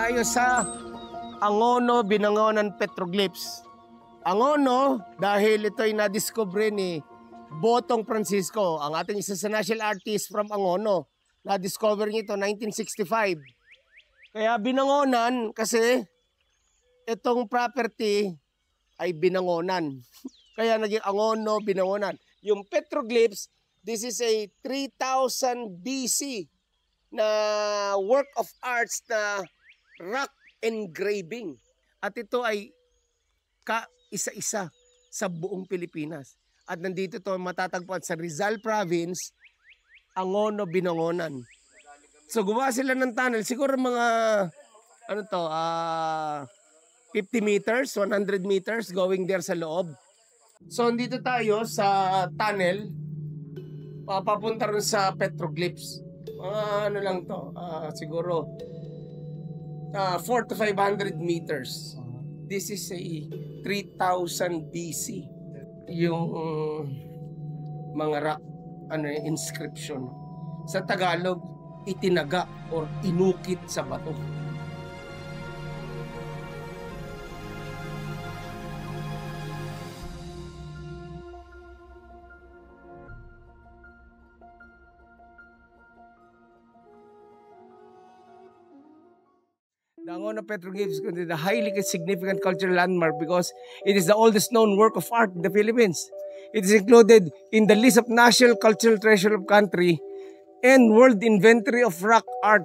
tayo sa Angono, Binangonan Petroglyphs. Angono dahil ito ay nadiskubre ni Botong Francisco, ang ating isa sa national artist from Angono. Na-discover niya ito 1965. Kaya Binangonan kasi itong property ay binangonan. Kaya naging Angono, Binangonan. Yung petroglyphs, this is a 3000 BC na work of arts na rock engraving. At ito ay isa-isa sa buong Pilipinas. At nandito ito matatagpuan sa Rizal Province, Angono, Binangonan. So gumawa sila ng tunnel, siguro mga 50 meters, 100 meters going there sa loob. So dito tayo sa tunnel, papunta rin sa petroglyphs. Ano lang to, siguro 400 to 500 meters. This is a 3000 BC. Yung mga rock, inscription. Sa Tagalog, itinaga or inukit sa bato. The Angono Petroglyphs is a highly significant cultural landmark because it is the oldest known work of art in the Philippines. It is included in the list of National Cultural Treasure of Country and World Inventory of Rock Art.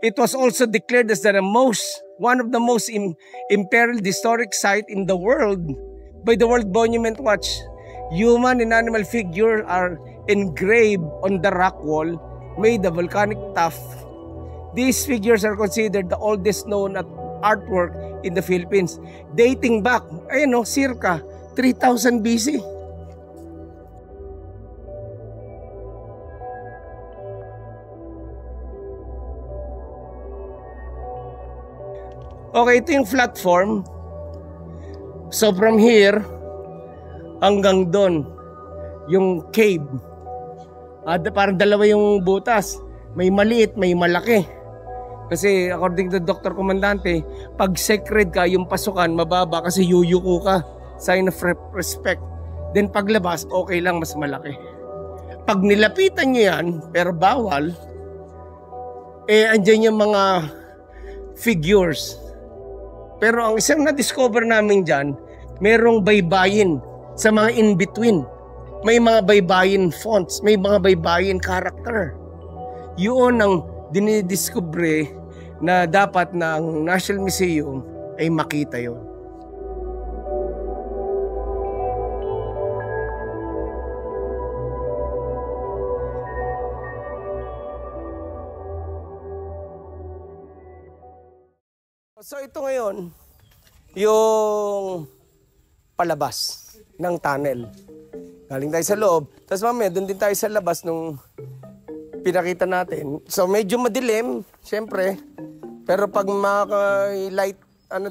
It was also declared as one of the most imperiled historic site in the world by the World Monument Watch. Human and animal figures are engraved on the rock wall made of volcanic tuff. These figures are considered the oldest known artwork in the Philippines, dating back, circa 3000 BC. Okay, ito yung platform. So from here hanggang doon, yung cave. Parang dalawa yung butas. May maliit, may malaki. Kasi according to Dr. Comandante, pag sacred ka, yung pasukan, mababa kasi yuyuko ka. Sign of respect. Then paglabas, okay lang, mas malaki. Pag nilapitan nyo yan, pero bawal, andyan yung mga figures. Pero ang isang na-discover namin dyan, merong baybayin sa mga in-between. May mga baybayin fonts, may mga baybayin character. Yun ang dinidiscover na dapat ng National Museum ay makita yon. So ito ngayon, yung palabas ng tunnel. Galing tayo sa loob, tapos mamaya doon din tayo sa labas nung pinakita natin. So medyo madilim, syempre. Pero pag maka-light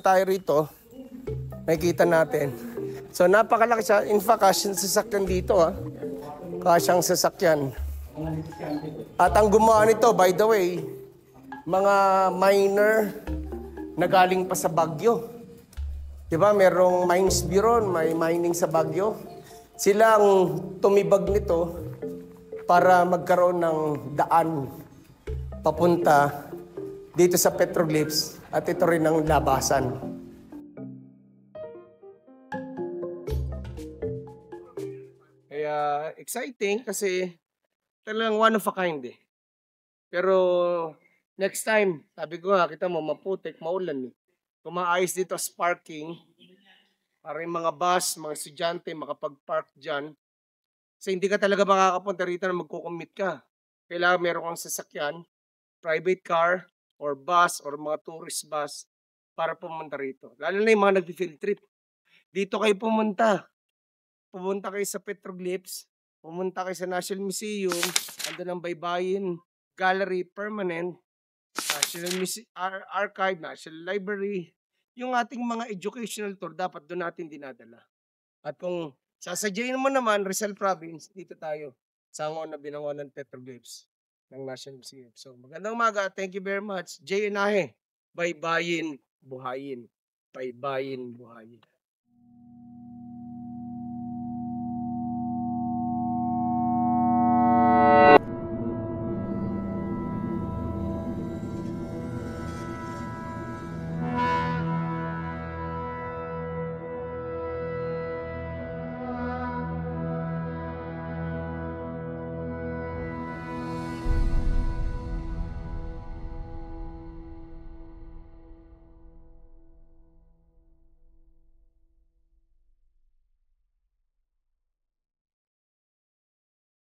tayo rito, makikita natin. So napakalaki siya. In fact, kasyang sasakyan dito Kasyang sasakyan. At ang gumawa nito, by the way, mga miner na galing pa sa Baguio. Diba, merong mines bureau, may mining sa Baguio. Sila ang tumibag nito para magkaroon ng daan papunta dito sa petroglyphs at ito rin ang labasan. Kaya exciting kasi talagang one of a kind Pero next time, sabi ko nga, kita mo, maputik, maulan Kung maayos dito as parking, para yung mga bus, mga estudyante makapag-park dyan. Kasi hindi ka talaga makakapunta rito na magkukumit ka. Kailangan meron kang sasakyan, private car, or bus, or mga tourist bus para pumunta rito. Lalo na yung mga nag-field trip. Dito kayo pumunta. Pumunta kayo sa petroglyphs, pumunta kayo sa National Museum, andun ang baybayin, gallery, permanent, National Archive, National Library. Yung ating mga educational tour, dapat doon natin dinadala. At kung sasadyain mo naman, Rizal Province, dito tayo sa Angono, Binangonan Petroglyphs ng National Museum. So magandang umaga. Thank you very much. Jay Inahe. Baybayin, buhayin. Baybayin, buhayin.